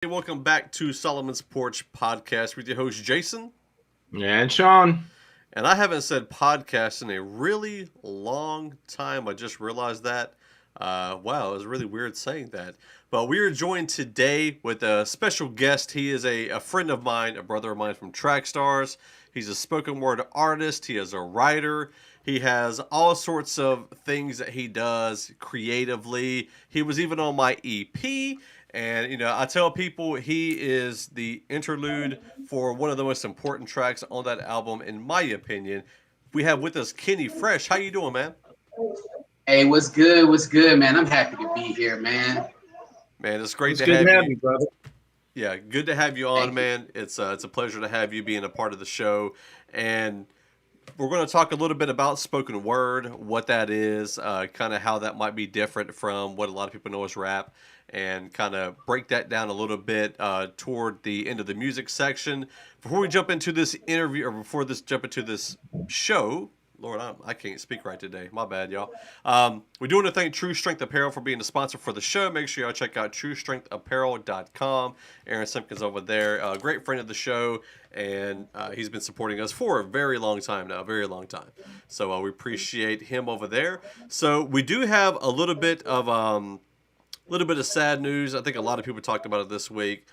Hey, welcome back to Solomon's Porch Podcast with your host Jason. And Shawn. And I haven't said podcast in a really long time. I just realized that. Wow, it was really weird saying that. But we are joined today with a special guest. He is a friend of mine, a brother of mine from Track Stars. He's a spoken word artist. He is a writer. He has all sorts of things that he does creatively. He was even on my EP. And, I tell people he is the interlude for one of the most important tracks on that album, in my opinion. We have with us KennyFresh. How you doing, man? Hey, what's good? What's good, man? I'm happy to be here, man. Man, it's great It's to good have to have you. you, brother. Yeah, good to have you on, Thank you. man. It's a pleasure to have you being a part of the show. And we're going to talk a little bit about spoken word, what that is, kind of how that might be different from what a lot of people know as rap, and kind of break that down a little bit toward the end of the music section. Before we jump into this interview, or before this jump into this show, Lord, I can't speak right today. My bad, y'all. We do want to thank True Strength Apparel for being the sponsor for the show. Make sure y'all check out TrueStrengthApparel.com. Aaron Simpkins over there, a great friend of the show, and he's been supporting us for a very long time now, a very long time. So we appreciate him over there. So we do have a little bit of sad news. I think a lot of people talked about it this week.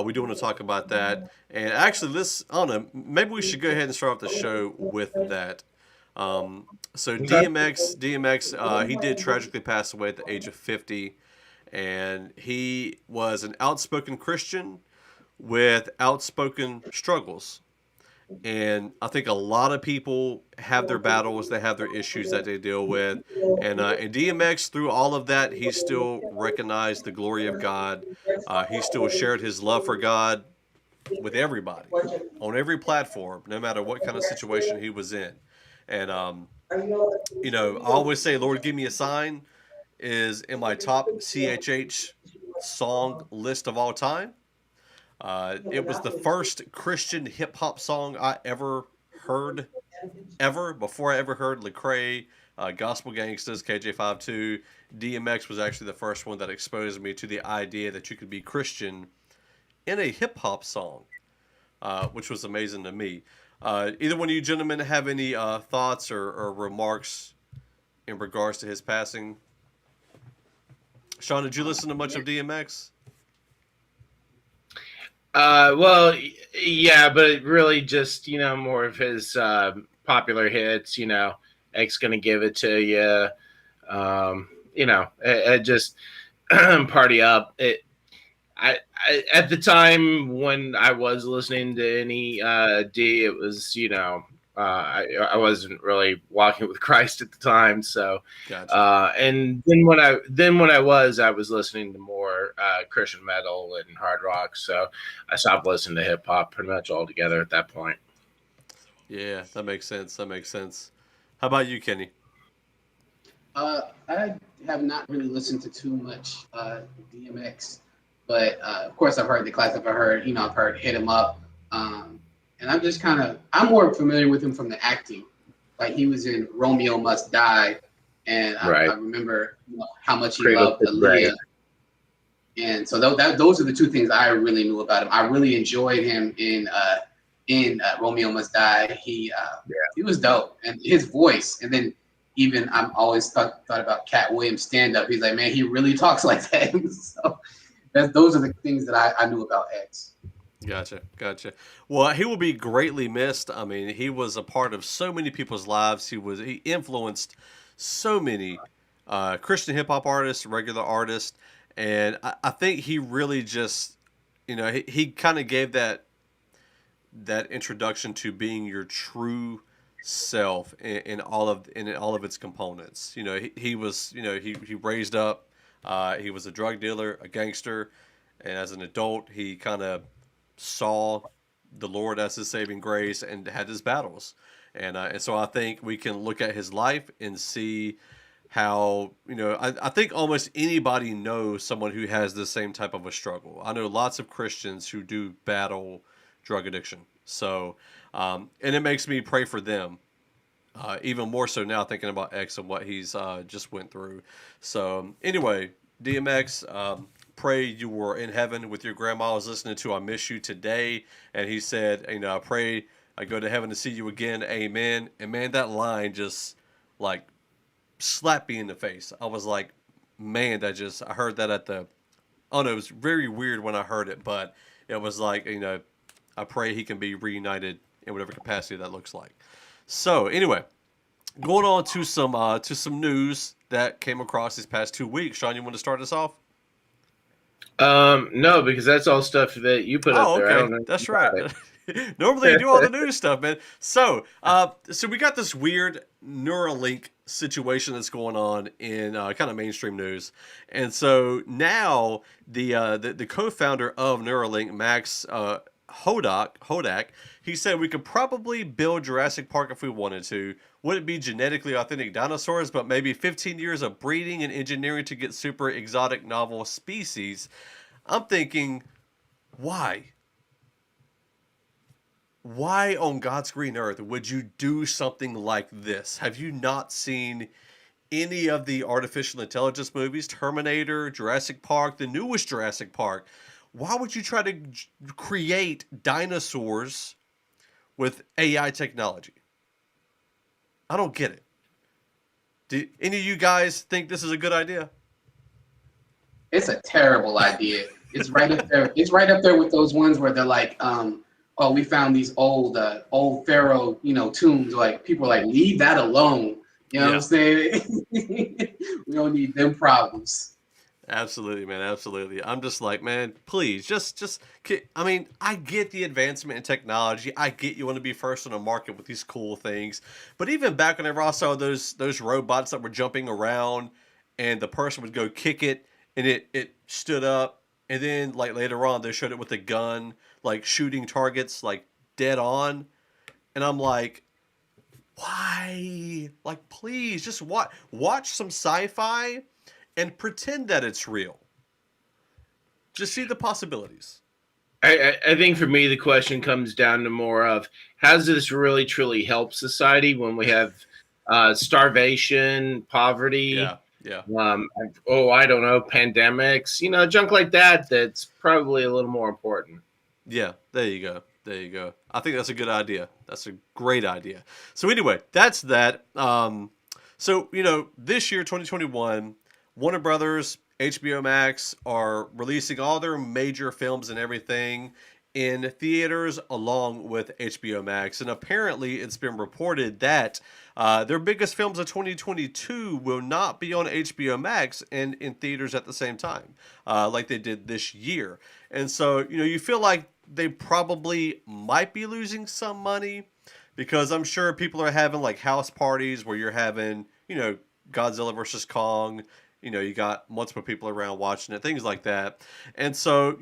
We do want to talk about that. And actually, I don't know, maybe we should go ahead and start off the show with that. So Okay. DMX, he did tragically pass away at the age of 50, and he was an outspoken Christian with outspoken struggles. And I think a lot of people have their battles, they have their issues that they deal with, and DMX, through all of that, he still recognized the glory of God. He still shared his love for God with everybody on every platform, no matter what kind of situation he was in. And I always say, "Lord, give me a sign" is in my top CHH song list of all time. It was the first Christian hip hop song I ever heard, ever before I ever heard Lecrae, Gospel Gangsters, KJ52. DMX was actually the first one that exposed me to the idea that you could be Christian in a hip hop song, which was amazing to me. Either one of you gentlemen have any thoughts or remarks in regards to his passing? Shawn, did you listen to much of DMX? Well, yeah, but really just, more of his popular hits, X gonna give it to you. It just party up. At the time when I was listening to any D, it was, I wasn't really walking with Christ at the time. So, Gotcha. and then when I was listening to more Christian metal and hard rock. So I stopped listening to hip hop pretty much altogether at that point. Yeah, that makes sense. That makes sense. How about you, Kenny? I have not really listened to too much DMX, but of course I've heard the classic. I've heard Hit 'Em Up, and I'm more familiar with him from the acting. Like he was in Romeo Must Die, and Right. I remember how much he Cradle loved to Grave. Aaliyah. And so those are the two things I really knew about him. I really enjoyed him in Romeo Must Die. He was dope, and his voice. And then even I'm always thought about Cat Williams stand up. He's like, man, he really talks like that. So those are the things that I knew about X. Gotcha, gotcha. Well, he will be greatly missed. I mean, he was a part of so many people's lives. He influenced so many Christian hip hop artists, regular artists, and I think he really just, he kind of gave that introduction to being your true self in all of its components. He was, he raised up. He was a drug dealer, a gangster, and as an adult, he kind of saw the Lord as his saving grace and had his battles. And so I think we can look at his life and see how, I think almost anybody knows someone who has the same type of a struggle. I know lots of Christians who do battle drug addiction. So, and it makes me pray for them. Even more so now thinking about X and what he's just went through. So anyway, DMX, pray you were in heaven with your grandma. I was listening to I Miss You Today, and he said, I pray I go to heaven to see you again. Amen. And man, that line just like slapped me in the face. I was like, man, I heard that at the, oh no, it was very weird when I heard it, but it was like, I pray he can be reunited in whatever capacity that looks like. So anyway, going on to some news that came across these past 2 weeks. Shawn, you want to start us off? No, because that's all stuff that you put up Oh, there. I okay, don't know that's about right. Normally you do all the news stuff, man. So, so we got this weird Neuralink situation that's going on in kind of mainstream news, and so now the co-founder of Neuralink, Max Hodak, he said we could probably build Jurassic Park if we wanted to. Wouldn't be genetically authentic dinosaurs, but maybe 15 years of breeding and engineering to get super exotic novel species. I'm thinking, why? Why on God's green earth would you do something like this? Have you not seen any of the artificial intelligence movies? Terminator, Jurassic Park, the newest Jurassic Park. Why would you try to create dinosaurs with AI technology? I don't get it. Do any of you guys think this is a good idea? It's a terrible idea. It's right up there. It's right up there with those ones where they're like, oh, we found these old pharaoh, tombs. Like people are like, leave that alone. You know what I'm saying? We don't need them problems. Absolutely, man. Absolutely. I'm just like, man, please, I mean, I get the advancement in technology. I get you want to be first on the market with these cool things. But even back whenever I saw those robots that were jumping around and the person would go kick it and it stood up. And then like later on, they showed it with a gun, like shooting targets like dead on. And I'm like, why? Like, please just watch some sci-fi and pretend that it's real. Just see the possibilities. I think for me, the question comes down to more of, how does this really truly help society when we have starvation, poverty, Yeah. I don't know, pandemics, junk like that, that's probably a little more important. Yeah, there you go. I think that's a good idea. That's a great idea. So anyway, that's that. So, this year, 2021, Warner Brothers, HBO Max are releasing all their major films and everything in theaters along with HBO Max. And apparently it's been reported that their biggest films of 2022 will not be on HBO Max and in theaters at the same time, like they did this year. And so, you feel like they probably might be losing some money because I'm sure people are having like house parties where you're having, Godzilla versus Kong. You got multiple people around watching it, things like that. And so,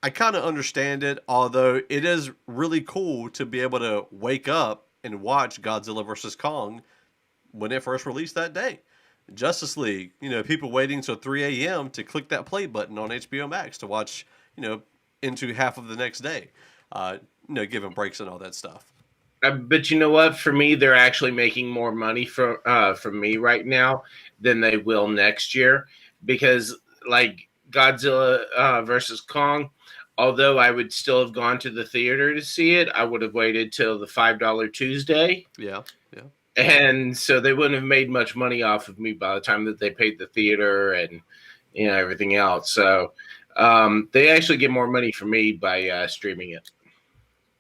I kind of understand it, although it is really cool to be able to wake up and watch Godzilla versus Kong when it first released that day. Justice League, people waiting till 3 a.m. to click that play button on HBO Max to watch, into half of the next day, given breaks and all that stuff. But you know what? For me, they're actually making more money from me right now than they will next year, because like Godzilla versus Kong, although I would still have gone to the theater to see it, I would have waited till the $5 Tuesday. Yeah. And so they wouldn't have made much money off of me by the time that they paid the theater and everything else. So they actually get more money from me by streaming it.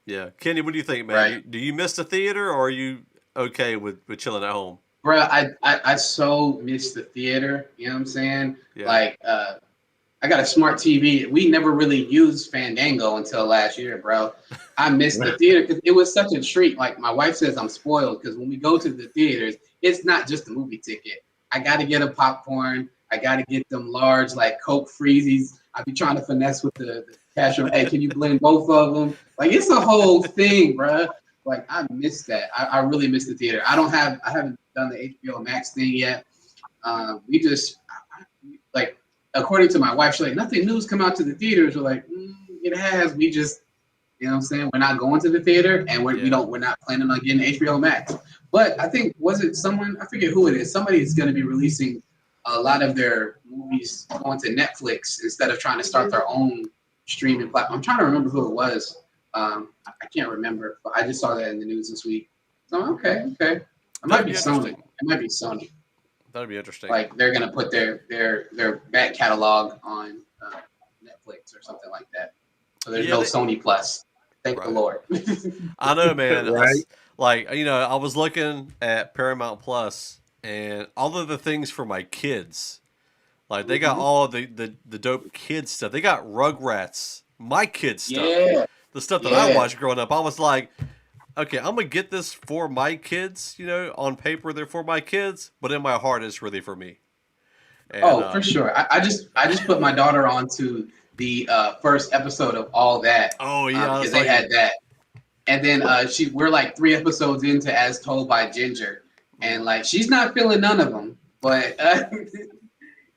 Yeah. Kenny, what do you think, man? Right. Do you miss the theater, or are you okay with chilling at home? Bro, I so miss the theater. You know what I'm saying? Yeah. Like, I got a smart TV. We never really used Fandango until last year, bro. I miss the theater because it was such a treat. Like, my wife says I'm spoiled because when we go to the theaters, it's not just a movie ticket. I got to get a popcorn. I got to get them large, like, Coke freezies. I be trying to finesse with the cashier. Hey, can you blend both of them? Like, it's a whole thing, bro. Like, I miss that. I really miss the theater. I haven't done the HBO Max thing yet. We just, like, according to my wife, she's like, nothing new's come out to the theaters. We're like, it has. We just, you know what I'm saying? We're not going to the theater, and we're not planning on getting HBO Max. But I think, was it someone, I forget who it is, somebody is going to be releasing a lot of their movies going to Netflix instead of trying to start their own streaming platform. I'm trying to remember who it was. I can't remember, but I just saw that in the news this week. So okay. It might be Sony. It might be Sony. That'd be interesting. Like they're gonna put their back catalog on Netflix or something like that. So there's no Sony Plus. Thank the Lord. I know, man. Right? I was looking at Paramount Plus and all of the things for my kids. Like they got all the dope kids stuff. They got Rugrats, my kids stuff. Yeah. The stuff that I watched growing up. I was like, okay, I'm gonna get this for my kids. On paper they're for my kids, but in my heart it's really for me. And, for sure. I just put my daughter onto the first episode of all that. Oh yeah, because they had that, and then we're like 3 episodes into As Told by Ginger, and like she's not feeling none of them, but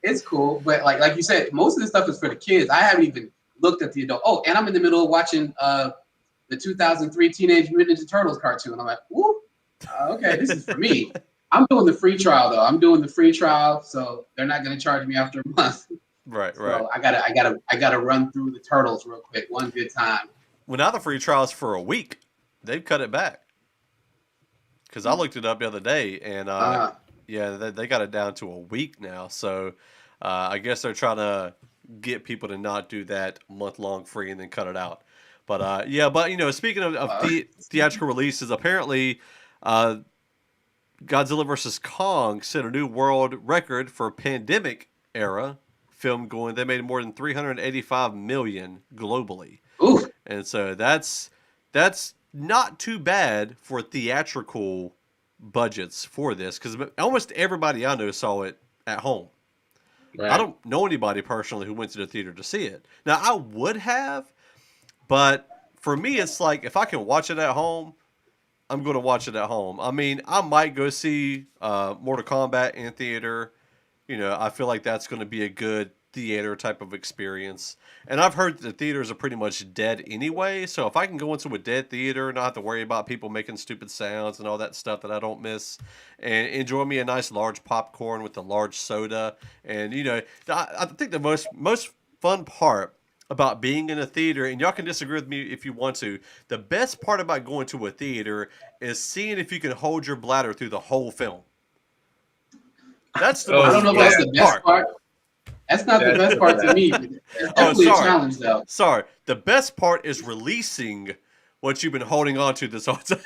it's cool. But like you said, most of the stuff is for the kids. I haven't even looked at the adult. Oh, and I'm in the middle of watching the 2003 Teenage Mutant Ninja Turtles cartoon. I'm like, whoop, okay, this is for me. I'm doing the free trial though. So they're not going to charge me after a month. Right. So I gotta run through the Turtles real quick, one good time. Well, now the free trial is for a week. They've cut it back. Because I looked it up the other day, and they got it down to a week now. So I guess they're trying to get people to not do that month-long free and then cut it out. But speaking of theatrical releases, apparently Godzilla vs. Kong set a new world record for pandemic era film going. They made more than $385 million globally. Ooh. And so that's not too bad for theatrical budgets for this, because almost everybody I know saw it at home. Right. I don't know anybody personally who went to the theater to see it. Now, I would have, but for me, it's like if I can watch it at home, I'm going to watch it at home. I mean, I might go see Mortal Kombat in theater. I feel like that's going to be a good theater type of experience. And I've heard that the theaters are pretty much dead anyway. So if I can go into a dead theater and not have to worry about people making stupid sounds and all that stuff that I don't miss, and enjoy me a nice large popcorn with a large soda. And, I think the most fun part about being in a theater, and y'all can disagree with me if you want to, the best part about going to a theater is seeing if you can hold your bladder through the whole film. That's the I don't know if that's the best part. That's not the best part to me. It's definitely a challenge, though. Sorry. The best part is releasing what you've been holding on to this whole time.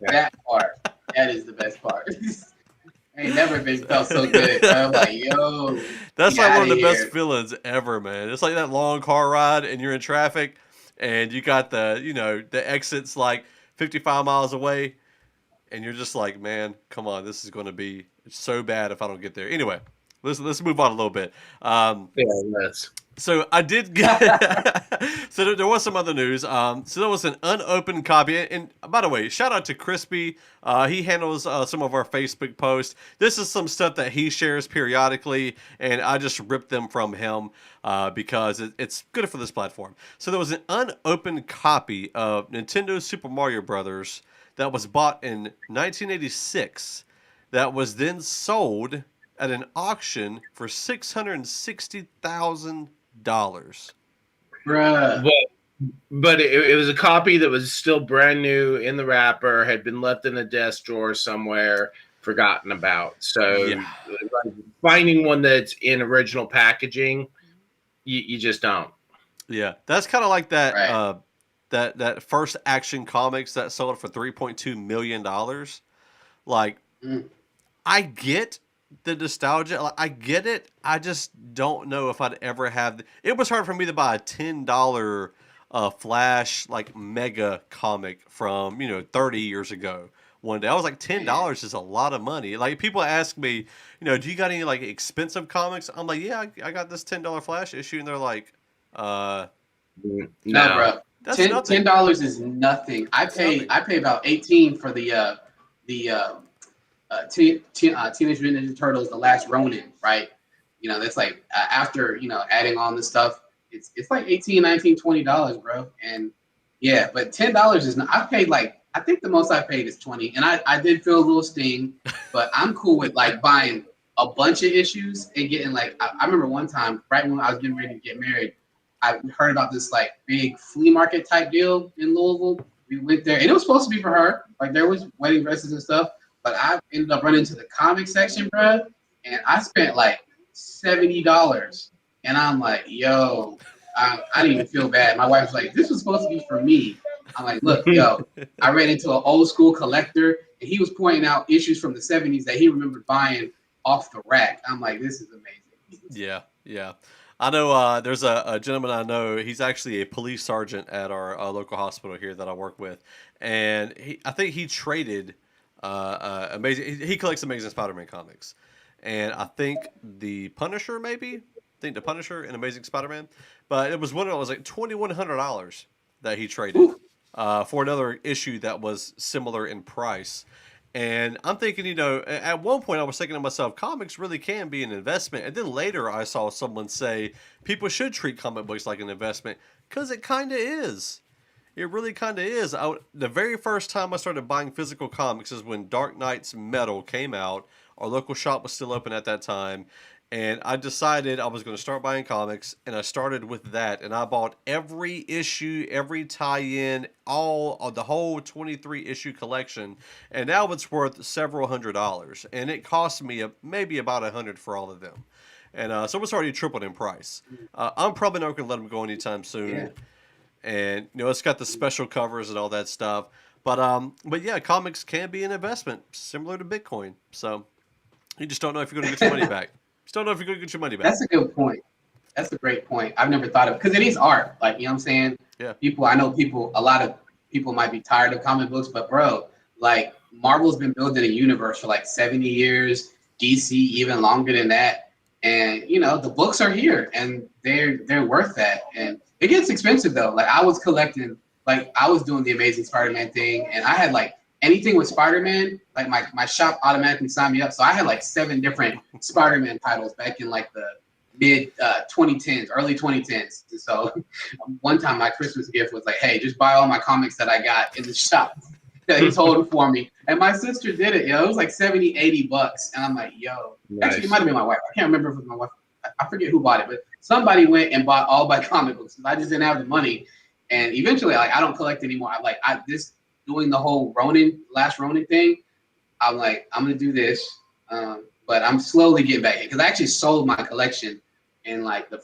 That part. That is the best part. Ain't never been felt so good. I'm like, yo. That's like one of the best feelings ever, man. It's like that long car ride and you're in traffic and you got the exits like 55 miles away and you're just like, man, come on, this is going to be so bad if I don't get there. Anyway, let's move on a little bit. So I did get. So there was some other news. So there was an unopened copy. And by the way, shout out to Crispy. He handles some of our Facebook posts. This is some stuff that he shares periodically, and I just ripped them from him because it's good for this platform. So there was an unopened copy of Nintendo Super Mario Brothers that was bought in 1986. That was then sold at an auction for $660,000. Bruh. But it was a copy that was still brand new in the wrapper, had been left in a desk drawer somewhere, forgotten about. So finding one that's in original packaging, you just don't. Yeah, that's kind of like that. Right. That first Action Comics that sold for $3.2 million. Like, I get the nostalgia, I get it. I just don't know if I'd ever have. It was hard for me to buy a $10 Flash like mega comic from 30 years ago. One day I was like, $10 is a lot of money. Like people ask me, do you got any like expensive comics? I'm like, yeah, I got this $10 Flash issue, and they're like, no, bro. That's $10 is nothing. I pay about 18 for the Teenage Mutant Ninja Turtles: The Last Ronin, right? That's like after adding on the stuff, it's like $18, $19, $20, bro. And yeah, but $10 is not. I paid I think the most I paid is $20, and I did feel a little sting, but I'm cool with like buying a bunch of issues and getting like I remember one time right when I was getting ready to get married, I heard about this like big flea market type deal in Louisville. We went there and it was supposed to be for her. Like there was wedding dresses and stuff, but I ended up running to the comic section, bro, and I spent like $70. And I'm like, yo, I didn't even feel bad. My wife's like, this was supposed to be for me. I'm like, look, yo, I ran into an old school collector and he was pointing out issues from the 70s that he remembered buying off the rack. I'm like, this is amazing. Yeah, yeah. I know there's a gentleman I know. He's actually a police sergeant at our local hospital here that I work with, and I think he traded amazing. He collects Amazing Spider-Man comics, and I think the Punisher maybe. I think the Punisher and Amazing Spider-Man, but it was one that was like $2,100 that he traded for another issue that was similar in price. And I'm thinking, at one point I was thinking to myself, comics really can be an investment. And then later I saw someone say people should treat comic books like an investment because it kind of is. It really kind of is. The very first time I started buying physical comics is when Dark Knight's Metal came out. Our local shop was still open at that time. And I decided I was going to start buying comics, and I started with that. And I bought every issue, every tie-in, all of the whole 23 issue collection. And now it's worth several $100s, and it cost me maybe about $100 for all of them. And so it's already tripled in price. I'm probably not going to let them go anytime soon. Yeah. And it's got the special covers and all that stuff. But yeah, comics can be an investment, similar to Bitcoin. So you just don't know if you're going to get your money back. Just don't know if you're going to get your money back. That's a good point. That's a great point. I've never thought of, because it is art. Like, you know what I'm saying? Yeah. A lot of people might be tired of comic books, but bro, like Marvel's been building a universe for like 70 years, DC even longer than that. And the books are here and they're worth that. And it gets expensive though. Like I was collecting, like I was doing the Amazing Spider-Man thing, and I had like anything with Spider-Man, like my shop automatically signed me up. So I had like 7 different Spider-Man titles back in like the mid 2010s, early 2010s. So one time my Christmas gift was like, hey, just buy all my comics that I got in the shop that he's holding for me. And my sister did it, It was like $70-$80. And I'm like, yo, Nice. Actually, it might have been my wife. I can't remember if it was my wife. I forget who bought it, but somebody went and bought all my comic books. I just didn't have the money. And eventually, like, I don't collect anymore. Doing the whole last Ronin thing, I'm like, I'm going to do this. But I'm slowly getting back in because I actually sold my collection in like it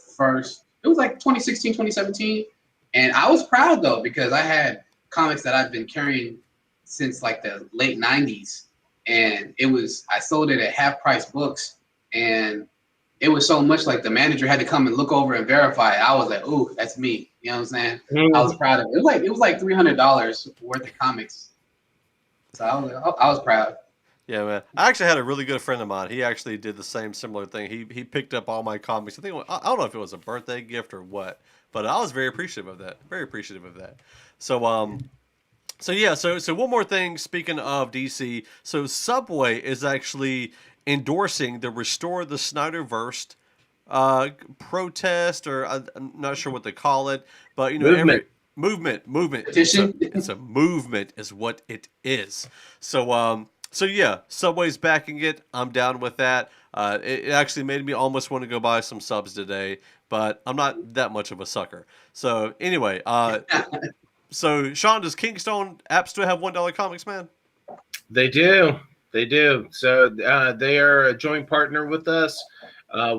was like 2016, 2017. And I was proud though, because I had comics that I've been carrying since like the late 90s. And I sold it at half price books. And it was so much like the manager had to come and look over and verify it. I was like, ooh, that's me. You know what I'm saying? I was proud of it. It was like $300 worth of comics. So I was proud. Yeah, man. I actually had a really good friend of mine. He actually did the similar thing. He picked up all my comics. I don't know if it was a birthday gift or what, but I was very appreciative of that. Very appreciative of that. So one more thing. Speaking of DC, so Subway is actually endorsing the Restore the Snyderverse protest, or I'm not sure what they call it, but movement. Petition. It's a movement, is what it is. So yeah, Subway's backing it. I'm down with that. It actually made me almost want to go buy some subs today, but I'm not that much of a sucker. So anyway, so Shawn, does Kingstone app still have $1 comics, man? They do. So they are a joint partner with us.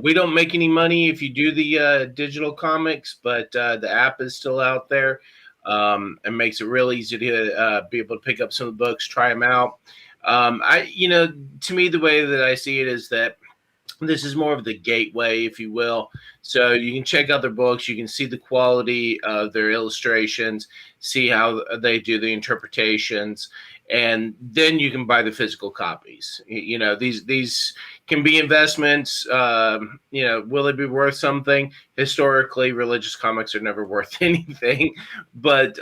We don't make any money if you do the digital comics, but the app is still out there. and makes it real easy to be able to pick up some of the books, try them out. To me, the way that I see it is that this is more of the gateway, if you will. So you can check out their books, you can see the quality of their illustrations, see how they do the interpretations, and then you can buy the physical copies. These can be investments. Will they be worth something? Historically, religious comics are never worth anything, but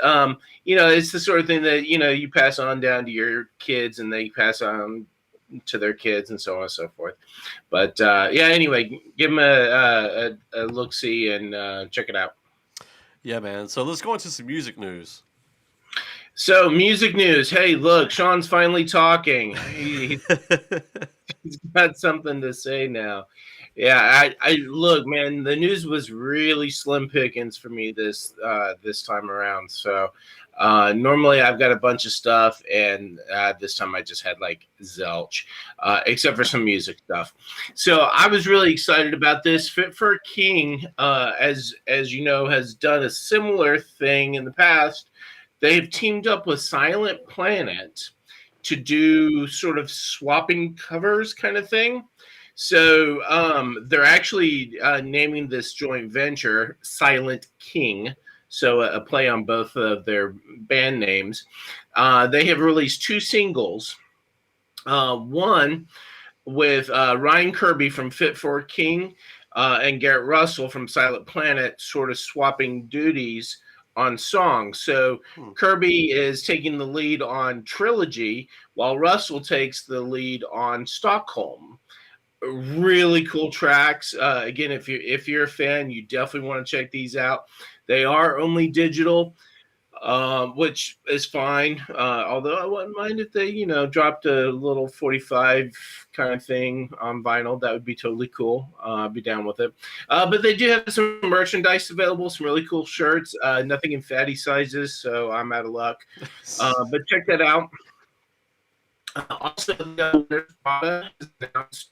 it's the sort of thing that you pass on down to your kids, and they pass on to their kids, and so on and so forth. But anyway, give them a look-see and check it out. Yeah, man. So let's go into some music news. So, music news. Hey, look, Shawn's finally talking. He's got something to say now. Yeah, I look, man. The news was really slim pickings for me this time around. So, normally I've got a bunch of stuff, and this time I just had like zilch, except for some music stuff. So I was really excited about this. Fit for a King, as you know, has done a similar thing in the past. They've teamed up with Silent Planet to do sort of swapping covers kind of thing. So they're actually naming this joint venture Silent King. So a play on both of their band names. They have released 2 singles. One with Ryan Kirby from Fit for a King and Garrett Russell from Silent Planet sort of swapping duties on songs. So Kirby is taking the lead on Trilogy, while Russell takes the lead on Stockholm. Really cool tracks. Again, if you're a fan, you definitely want to check these out. They are only digital, which is fine. Although I wouldn't mind if they, dropped a little 45 kind of thing on vinyl. That would be totally cool. I'd be down with it. But they do have some merchandise available, some really cool shirts. Nothing in fatty sizes, so I'm out of luck. But check that out. Also, Nirvana has announced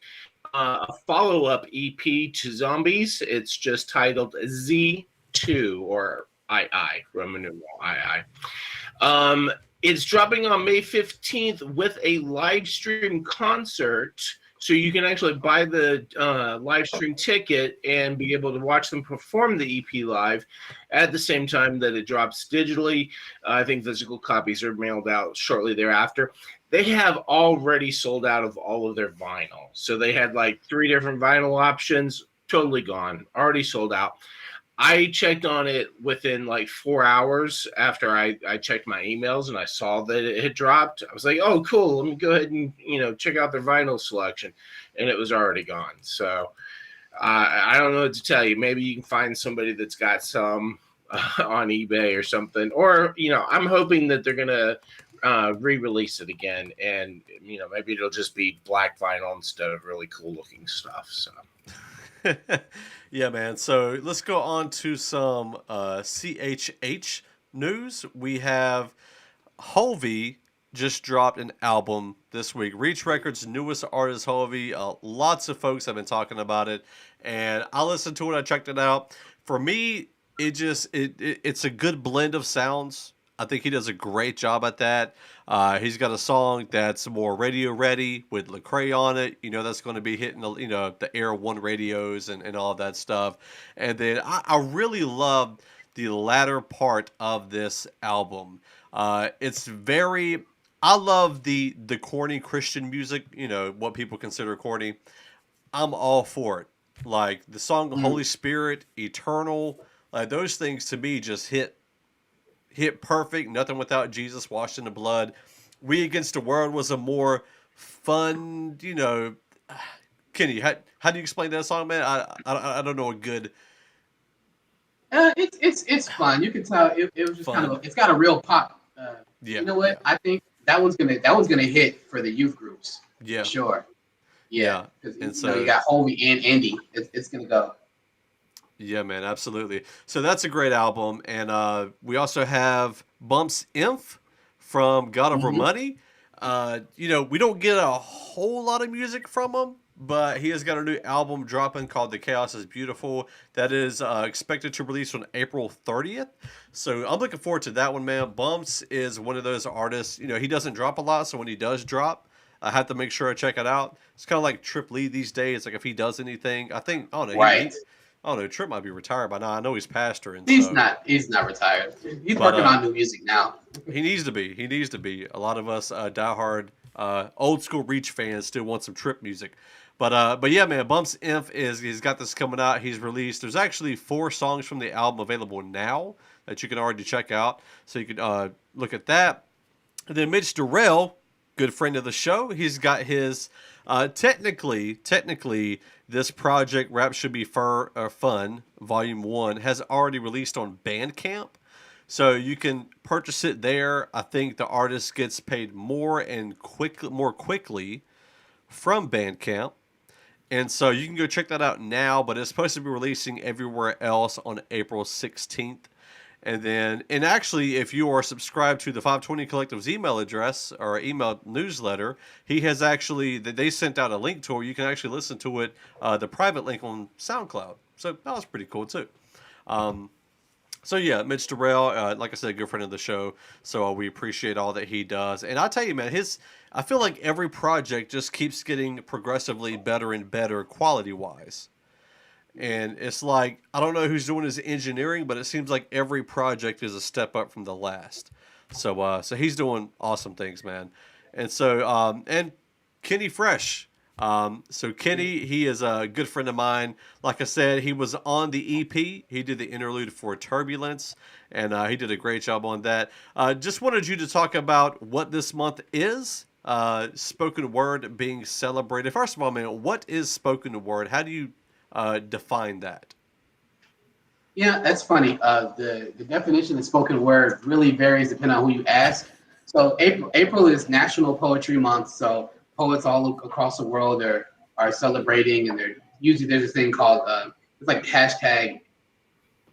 a follow-up EP to Zombies. It's just titled Z2 or II, Roman numeral II. It's dropping on May 15th with a live stream concert. So you can actually buy the live stream ticket and be able to watch them perform the EP live at the same time that it drops digitally. I think physical copies are mailed out shortly thereafter. They have already sold out of all of their vinyl. So they had like 3 different vinyl options, totally gone, already sold out. I checked on it within like 4 hours after I checked my emails and I saw that it had dropped. I was like, oh, cool. Let me go ahead and, check out their vinyl selection. And it was already gone. So I don't know what to tell you. Maybe you can find somebody that's got some on eBay or something. Or, I'm hoping that they're going to re-release it again. And, maybe it'll just be black vinyl instead of really cool looking stuff. So. Yeah, man. So let's go on to some CHH news. We have Hovey just dropped an album this week. Reach Records' newest artist, Hovey. Lots of folks have been talking about it, and I listened to it. I checked it out. For me, it's a good blend of sounds. I think he does a great job at that. He's got a song that's more radio ready with Lecrae on it. That's going to be hitting the Air One radios and all of that stuff. And then I really love the latter part of this album. It's very. I love the corny Christian music. What people consider corny. I'm all for it. Like the song Holy Spirit, Eternal. Like those things to me just hit perfect. Nothing Without Jesus, Washed in the Blood. We Against the World was a more fun, Kenny, how do you explain that song, man? I don't know a good. It's fun. You can tell it was just Fun. kind of it's got a real pop. Yeah. You know what? Yeah. I think that one's gonna hit for the youth groups. Yeah. For sure. Yeah. And Because so you got Homie and Andy. It's gonna go. yeah, man, absolutely. So that's a great album, and we also have Bumps Inf from God Over Money. We don't get a whole lot of music from him, but he has got a new album dropping called The Chaos is Beautiful that is expected to release on April 30th. So I'm looking forward to that one, man. Bumps is one of those artists, he doesn't drop a lot, so when he does drop, I have to make sure I check it out. It's kind of like Trip Lee these days. Like if he does anything, I don't know. Right. I don't know. Trip might be retired by now. I know he's pastoring. He's so. not. He's not retired. He's working on new music now. He needs to be. He needs to be. A lot of us diehard old school Reach fans still want some Trip music. But yeah, man. Bumps Inf he's got this coming out. He's released. There's actually 4 songs from the album available now that you can already check out. So you can look at that. And then Mitch Durrell, good friend of the show, he's got his technically this project, Rap Should Be Fun, Volume 1, has already released on Bandcamp. So you can purchase it there. I think the artist gets paid more quickly from Bandcamp. And so you can go check that out now, but it's supposed to be releasing everywhere else on April 16th. And actually, if you are subscribed to the 520 Collective's email address or email newsletter, they sent out a link to where you can actually listen to it, the private link on SoundCloud. So that was pretty cool too. So yeah, Mitch Durrell, like I said, a good friend of the show. So we appreciate all that he does. And I tell you, man, I feel like every project just keeps getting progressively better and better quality wise. And it's like, I don't know who's doing his engineering, but it seems like every project is a step up from the last. So he's doing awesome things, man. And Kenny Fresh. So Kenny, he is a good friend of mine. Like I said, he was on the EP. He did the interlude for Turbulence, and he did a great job on that. Just wanted you to talk about what this month is. Spoken word being celebrated. First of all, man, what is spoken word? How do you define that? Yeah, that's funny. The definition of spoken word really varies depending on who you ask. So April is National Poetry Month. So poets all across the world are celebrating, and there's this thing called it's like hashtag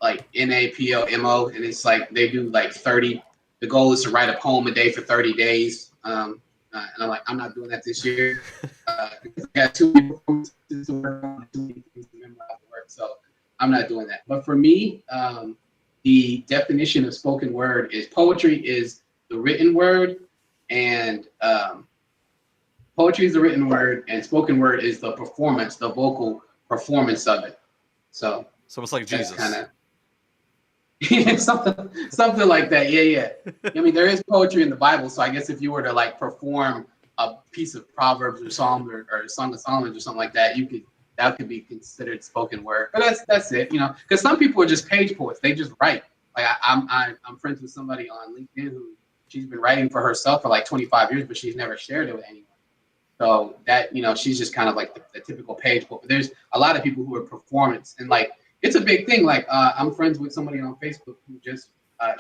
like NAPOMO, and it's like they do like 30. The goal is to write a poem a day for 30 days. And I'm like, I'm not doing that this year. Because I got too many performances to work on, too many things to memorize to work, so I'm not doing that. But for me, the definition of spoken word is poetry is the written word, and poetry is the written word, and spoken word is the performance, the vocal performance of it. So it's like Jesus. Kind of something like that. Yeah. I mean, there is poetry in the Bible, so I guess if you were to like perform a piece of Proverbs or Psalm or Song of Solomon or something like that, that could be considered spoken word. But that's it, because some people are just page poets. They just write. Like I'm friends with somebody on LinkedIn who she's been writing for herself for like 25 years, but she's never shared it with anyone. So that, she's just kind of like the typical page poet. But there's a lot of people who are performance, and like it's a big thing. Like I'm friends with somebody on Facebook who just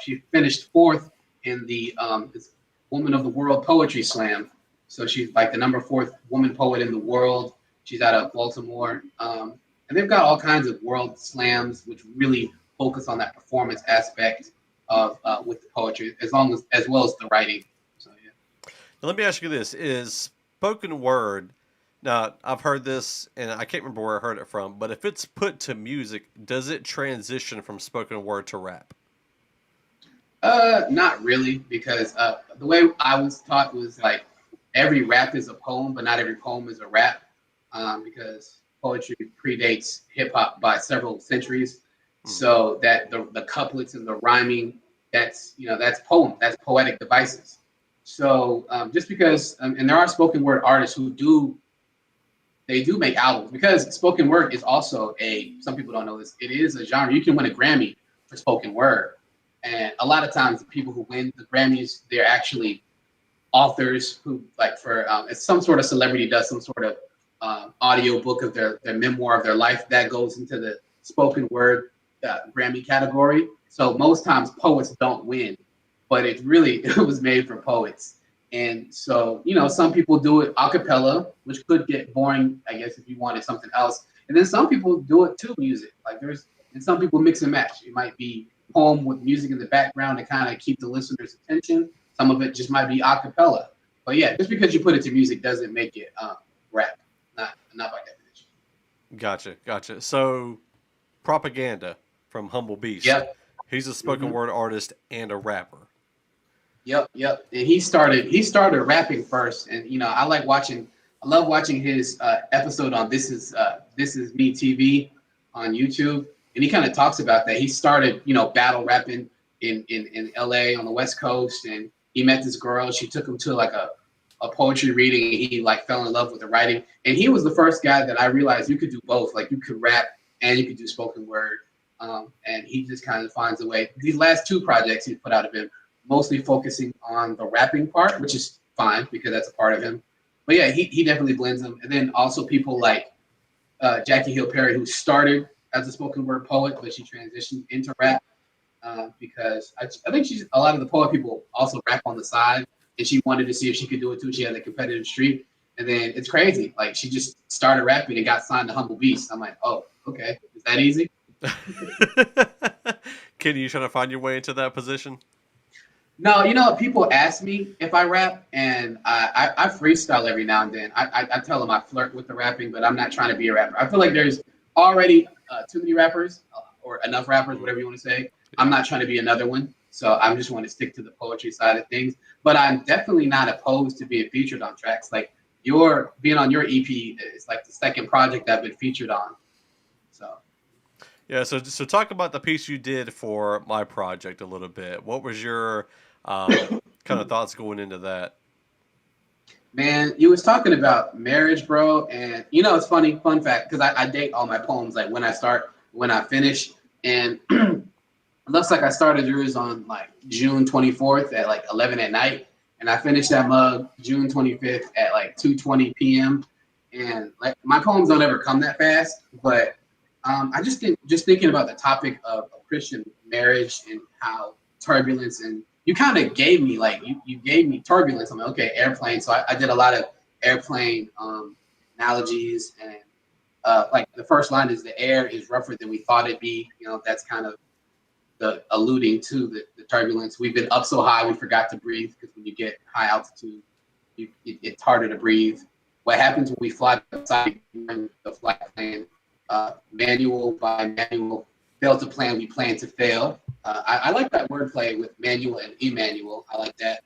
she finished 4th in the this Woman of the World Poetry Slam. So she's like the number 4th woman poet in the world. She's out of Baltimore, and they've got all kinds of world slams which really focus on that performance aspect of with the poetry, as well as the writing. So yeah. Now, let me ask you this: is spoken word? Now, I've heard this, and I can't remember where I heard it from, but if it's put to music, does it transition from spoken word to rap? Not really, because the way I was taught was like every rap is a poem, but not every poem is a rap, because poetry predates hip hop by several centuries. So that the couplets and the rhyming, that's poem, that's poetic devices. So just because, and there are spoken word artists who do make albums, because spoken word is also some people don't know this, it is a genre. You can win a Grammy for spoken word. And a lot of times the people who win the Grammys, they're actually authors who, like for some sort of celebrity does some sort of audio book of their memoir of their life that goes into the spoken word Grammy category. So most times poets don't win, but it was made for poets. And so, some people do it a cappella, which could get boring, I guess, if you wanted something else. And then some people do it to music. And some people mix and match. It might be poem with music in the background to kind of keep the listener's attention. Some of it just might be a cappella. But yeah, just because you put it to music doesn't make it rap. Not by definition. Gotcha. So, Propaganda from Humble Beast. Yep. He's a spoken word artist and a rapper. Yep. And he started rapping first, and I love watching his episode on This Is Me TV on YouTube, and he kind of talks about that. He started battle rapping in LA on the West Coast, and he met this girl. She took him to like a poetry reading, and he like fell in love with the writing. And he was the first guy that I realized you could do both. Like you could rap and you could do spoken word. And he just kind of finds a way. These last 2 projects he put out of him, mostly focusing on the rapping part, which is fine because that's a part of him. But yeah, he definitely blends them. And then also people like Jackie Hill Perry, who started as a spoken word poet, but she transitioned into rap. because I think she's a lot of the Poet people also rap on the side, and she wanted to see if she could do it too. She had a competitive streak, and then it's crazy. Like she just started rapping and got signed to Humble Beast. I'm like, oh, okay, is that easy? Kenny, you trying to find your way into that position? No, you know, people ask me if I rap, and I freestyle every now and then. I tell them I flirt with the rapping, but I'm not trying to be a rapper. I feel like there's already too many rappers, or enough rappers, whatever you want to say. I'm not trying to be another one, so I just want to stick to the poetry side of things. But I'm definitely not opposed to being featured on tracks. Like your being on your EP is like the second project I've been featured on. So. Yeah, so talk about the piece you did for my project a little bit. What was your kind of thoughts going into that? Man, you was talking about marriage, bro, and you know it's funny, fun fact, because I date all my poems like when I start, when I finish, and it looks like I started yours on like June 24th at like 11 at night, and I finished that mug June 25th at like 2:20 p.m. And like my poems don't ever come that fast, but I just think just thinking about the topic of Christian marriage and how turbulence, and you kind of gave me like you gave me turbulence. I'm like, okay, airplane. So I did a lot of airplane analogies, and like the first line is the air is rougher than we thought it'd be. You know, that's kind of the alluding to the turbulence. We've been up so high we forgot to breathe, because when you get high altitude, it's harder to breathe. What happens when we fly outside during the flight plan? Manual by manual, fail to plan, we plan to fail. I like that wordplay with manual and Emmanuel. I like that.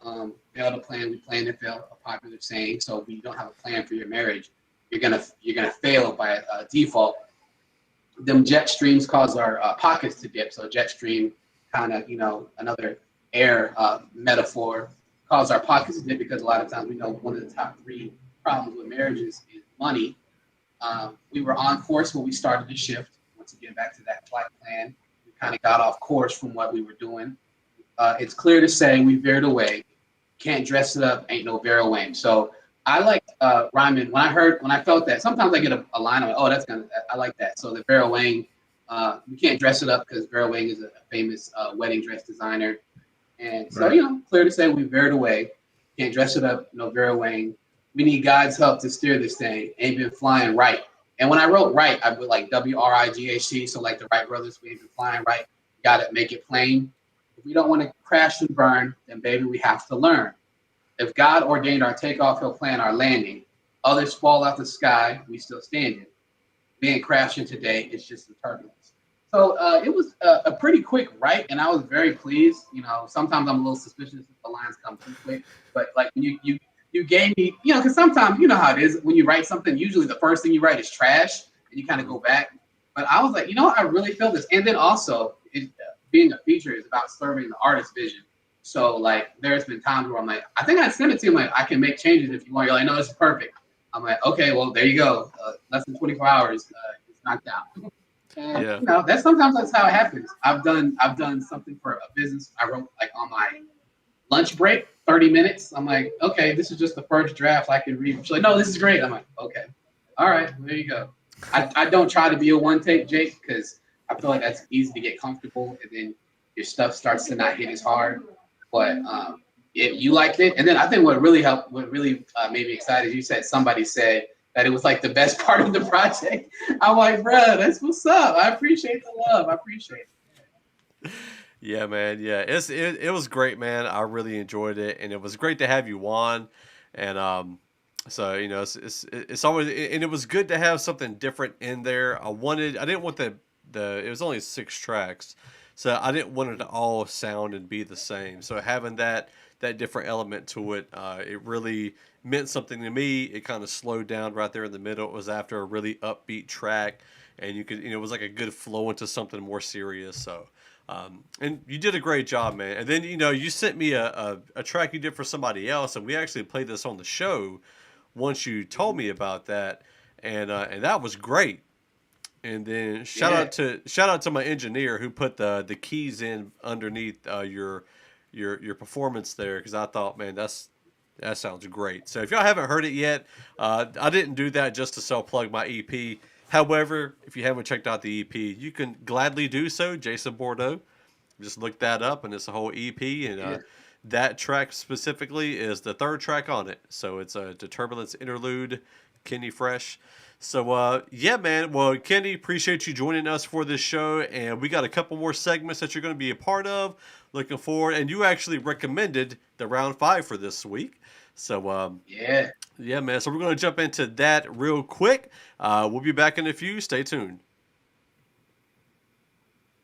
Fail to plan, we plan to fail, a popular saying. So if you don't have a plan for your marriage, you're gonna fail by default. Them jet streams cause our pockets to dip. So jet stream, kind of, you know, another air metaphor, cause our pockets to dip, because a lot of times we know one of the top three problems with marriages is money. We were on course when we started the shift. Once again, back to that flight plan, we kind of got off course from what we were doing. It's clear to say we veered away. Can't dress it up, ain't no Vera Wang. So I like rhyming. When I felt that, sometimes I get a line, I'm like, oh, I like that. So the Vera Wang, we can't dress it up, because Vera Wang is a famous wedding dress designer. And so, you know, clear to say we veered away. Can't dress it up, no Vera Wang. We need God's help to steer this thing. Ain't been flying right. And when I wrote right, I put like WRIGHT. So like the Wright brothers, we ain't been flying right. Got to make it plain. If we don't want to crash and burn, then baby, we have to learn. If God ordained our takeoff, he'll plan our landing. Others fall out the sky, we still standing. We ain't crashing today, it's just the turbulence. So it was a pretty quick write, and I was very pleased. You know, sometimes I'm a little suspicious if the lines come too quick, but like when you gave me, you know, because sometimes you know how it is when you write something, usually the first thing you write is trash, and you kind of go back. But I was like, you know what, I really feel this. And then also, being a feature is about serving the artist's vision. So like, there's been times where I'm like, I think I sent it to you, like, I can make changes if you want. You're like, no, this is perfect. I'm like, okay, well, there you go. Less than 24 hours, it's knocked out. And you know, that's how it happens. I've done something for a business. I wrote like on my lunch break, 30 minutes. I'm like, okay, this is just the first draft I can read. She's like, no, this is great. I'm like, okay, all right, there you go. I don't try to be a one take, Jake, because I feel like that's easy to get comfortable, and then your stuff starts to not hit as hard. But if you liked it, and then I think what really helped, what really made me excited, you said somebody said that it was like the best part of the project. I'm like, bro, that's what's up. I appreciate the love. I appreciate it. Yeah, man. Yeah, it was great, man. I really enjoyed it, and it was great to have you on. And so you know, it's always, and it was good to have something different in there. I didn't want the it was only 6 tracks, so I didn't want it to all sound and be the same. So having that different element to it, it really meant something to me. It kind of slowed down right there in the middle. It was after a really upbeat track, and you could, you know, it was like a good flow into something more serious. So. And you did a great job, man. And then, you know, you sent me a track you did for somebody else, and we actually played this on the show once you told me about that, and that was great. And then shout out to my engineer who put the keys in underneath your performance there, because I thought, man, that sounds great. So if y'all haven't heard it yet, I didn't do that just to sell plug my EP. However, if you haven't checked out the EP, you can gladly do so. Jason Bordeaux. just look that up, and it's a whole EP, and Yeah. that track specifically is the third track on it. So it's a Turbulence interlude, Kenny Fresh. So yeah, man. Well, Kenny, appreciate you joining us for this show, and we got a couple more segments that you're going to be a part of. Looking forward, and you actually recommended the round 5 for this week. So Yeah. yeah, man. So we're going to jump into that real quick. We'll be back in a few. Stay tuned.